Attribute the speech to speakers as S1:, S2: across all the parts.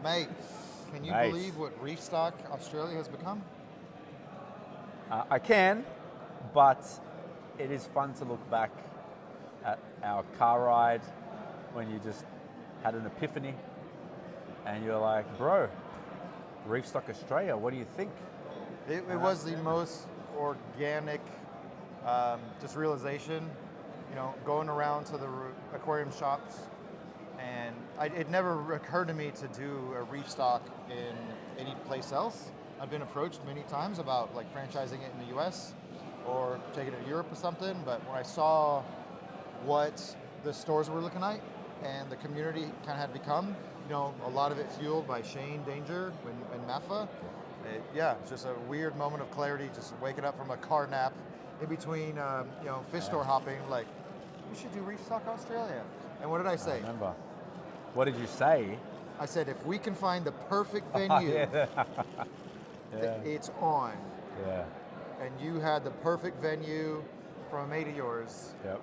S1: Mate, can you
S2: Mate.
S1: believe what Reefstock Australia has become?
S2: I can, but it is fun to look back at our car ride when you just had an epiphany and you're like, bro, Reefstock Australia, what do you think?
S1: It was the most organic just realization, going around to the aquarium shops, and it never occurred to me to do a Reefstock in any place else. I've been approached many times about like franchising it in the US or taking it to Europe or something, but when I saw what the stores were looking like and the community kind of had become, a lot of it fueled by Shane Danger and Mafa. It's just a weird moment of clarity, just waking up from a car nap in between, fish store hopping, like, we should do Reefstock Australia. And what did I say?
S2: I remember. What did you say?
S1: I said, if we can find the perfect venue, it's on.
S2: Yeah.
S1: And you had the perfect venue from a mate of yours.
S2: Yep.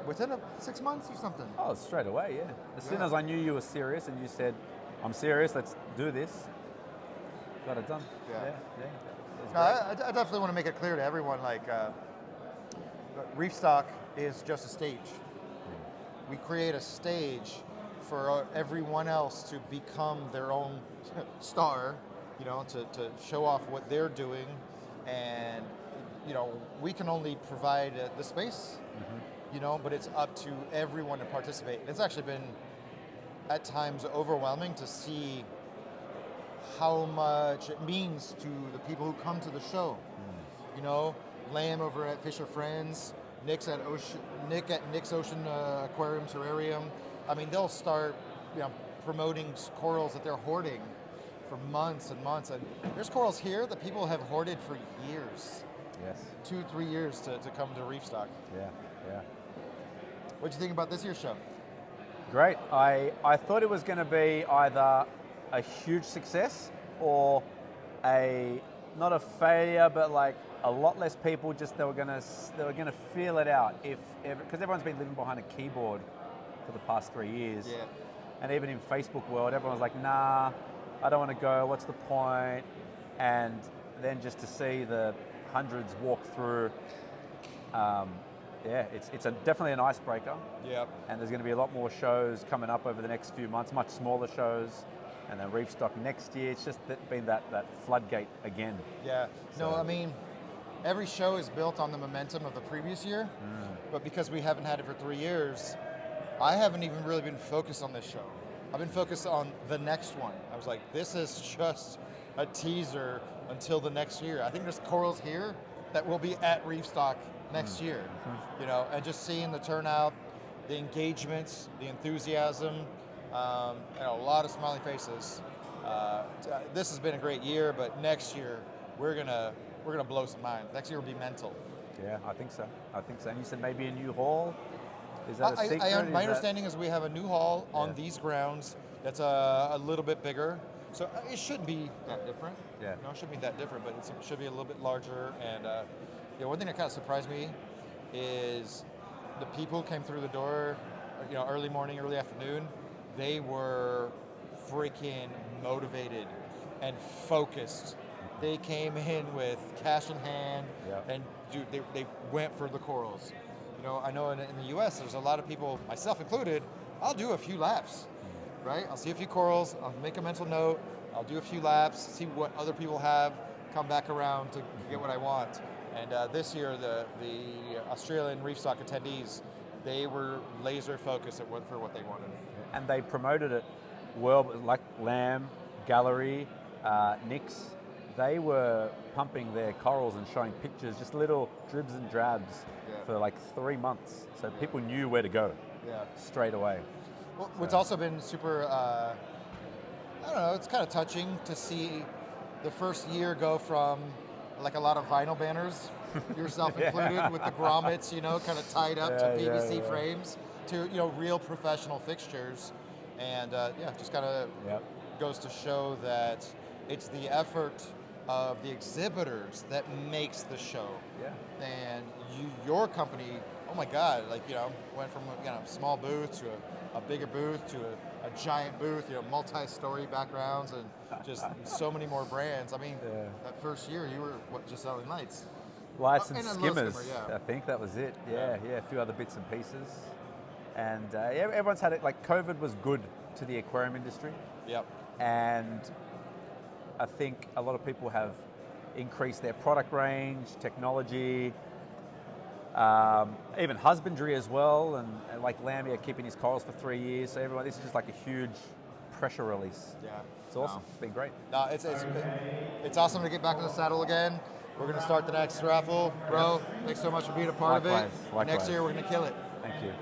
S1: Within 6 months or something.
S2: Oh, straight away, yeah. As soon as I knew you were serious and you said, I'm serious, let's do this, got it done.
S1: Yeah.
S2: No,
S1: I definitely want to make it clear to everyone, like, Reefstock is just a stage. We create a stage for everyone else to become their own star, to show off what they're doing, and we can only provide the space, but it's up to everyone to participate. It's actually been at times overwhelming to see how much it means to the people who come to the show. Lamb over at Fisher Friends, Nick at Nick's Ocean Aquarium Terrarium. I mean, they'll start, promoting corals that they're hoarding for months and months. And there's corals here that people have hoarded for years.
S2: Yes.
S1: 2-3 years to come to Reefstock.
S2: Yeah.
S1: What'd you think about this year's show?
S2: Great. I thought it was going to be either a huge success or not a failure, but like a lot less people. Just they were gonna feel it out because everyone's been living behind a keyboard for the past 3 years.
S1: Yeah.
S2: And even in Facebook world, everyone's like, nah, I don't want to go. What's the point? And then just to see the hundreds walk through. It's definitely an icebreaker.
S1: Yep.
S2: And there's going to be a lot more shows coming up over the next few months, much smaller shows, and then Reefstock next year. It's just been that floodgate again.
S1: Yeah.
S2: So.
S1: No, I mean, every show is built on the momentum of the previous year, but because we haven't had it for 3 years, I haven't even really been focused on this show. I've been focused on the next one. I was like, this is just a teaser until the next year. I think there's corals here that will be at Reefstock next year, and just seeing the turnout, the engagements, the enthusiasm, and a lot of smiley faces. This has been a great year, but next year we're gonna blow some minds. Next year will be mental.
S2: Yeah, I think so. And you said maybe a new hall. Is that a secret?
S1: My understanding is we have a new hall on these grounds that's a little bit bigger. So it shouldn't be that different.
S2: Yeah.
S1: No, it shouldn't be that different, but it should be a little bit larger. And one thing that kind of surprised me is the people who came through the door, early morning, early afternoon. They were freaking motivated and focused. They came in with cash in hand, and dude, they went for the corals. I know in the U.S. there's a lot of people, myself included. I'll do a few laps, right? I'll see a few corals. I'll make a mental note. I'll do a few laps, see what other people have, come back around to get what I want. And this year, the Australian Reefstock attendees, they were laser focused for what they wanted.
S2: And they promoted it well, like Lamb, Gallery, Nick's. They were pumping their corals and showing pictures, just little dribs and drabs for like 3 months. So people knew where to go straight away.
S1: Well, what's also been super, I don't know, it's kind of touching to see the first year go from like a lot of vinyl banners, yourself included, with the grommets, kind of tied up to PVC frames, to, real professional fixtures. And just kind of goes to show that it's the effort of the exhibitors that makes the show.
S2: Yeah.
S1: And your company, oh my God, went from a small booth to a bigger booth to a giant booth, you know, multi-story backgrounds, and just so many more brands. I mean, that first year you were just selling lights.
S2: Lights and
S1: a low
S2: skimmers,
S1: skimmer,
S2: I think that was it. Yeah, a few other bits and pieces. And everyone's had it, like COVID was good to the aquarium industry.
S1: Yep.
S2: And I think a lot of people have increased their product range, technology, even husbandry as well. And like Lambia keeping his corals for 3 years. So everyone, this is just like a huge pressure release.
S1: Yeah.
S2: It's awesome. It's been great.
S1: No, it's awesome to get back in the saddle again. We're going to start the next raffle. Bro, thanks so much for being a part of it.
S2: Likewise.
S1: Next year, we're going to kill it.
S2: Thank you.